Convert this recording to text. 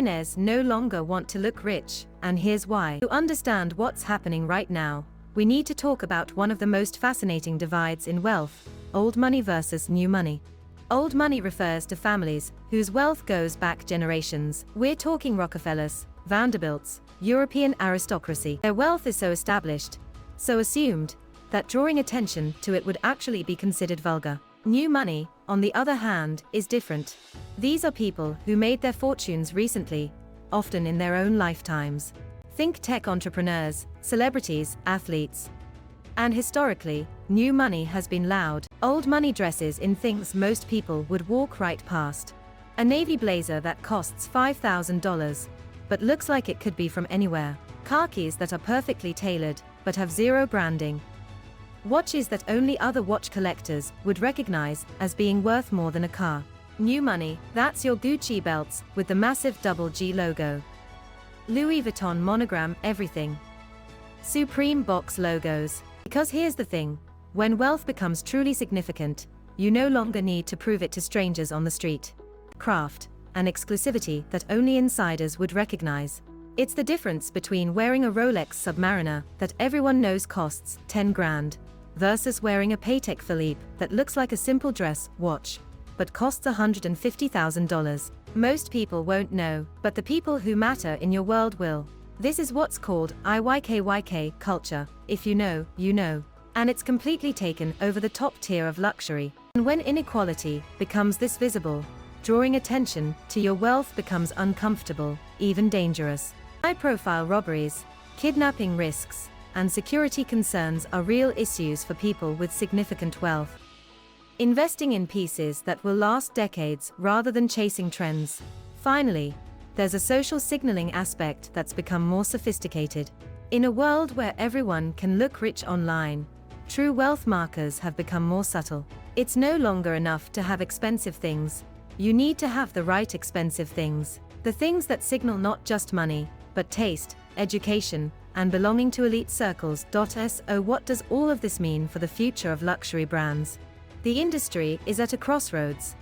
Billionaires no longer want to look rich, and here's why. To understand what's happening right now, we need to talk about one of the most fascinating divides in wealth: old money versus new money. Old money refers to families whose wealth goes back generations. We're talking Rockefellers, Vanderbilts, European aristocracy. Their wealth is so established, so assumed, that drawing attention to it would actually be considered vulgar. New money, on the other hand, is different. These are people who made their fortunes recently, often in their own lifetimes. Think tech entrepreneurs, celebrities, athletes. And historically, new money has been loud. Old money dresses in things most people would walk right past. A navy blazer that costs $5,000, but looks like it could be from anywhere. Khakis that are perfectly tailored, but have zero branding. Watches that only other watch collectors would recognize as being worth more than a car. New money, that's your Gucci belts with the massive double G logo. Louis Vuitton monogram everything. Supreme box logos. Because here's the thing, when wealth becomes truly significant, you no longer need to prove it to strangers on the street. Craft, and exclusivity that only insiders would recognize. It's the difference between wearing a Rolex Submariner that everyone knows costs 10 grand, versus wearing a Patek Philippe that looks like a simple dress watch, but costs $150,000. Most people won't know, but the people who matter in your world will. This is what's called IYKYK culture. If you know, you know. And it's completely taken over the top tier of luxury. And when inequality becomes this visible, drawing attention to your wealth becomes uncomfortable, even dangerous. High-profile robberies, kidnapping risks, and security concerns are real issues for people with significant wealth. Investing in pieces that will last decades rather than chasing trends. Finally, there's a social signaling aspect that's become more sophisticated. In a world where everyone can look rich online, true wealth markers have become more subtle. It's no longer enough to have expensive things. You need to have the right expensive things. The things that signal not just money, but taste, education, and belonging to elite circles. So what does all of this mean for the future of luxury brands? The industry is at a crossroads.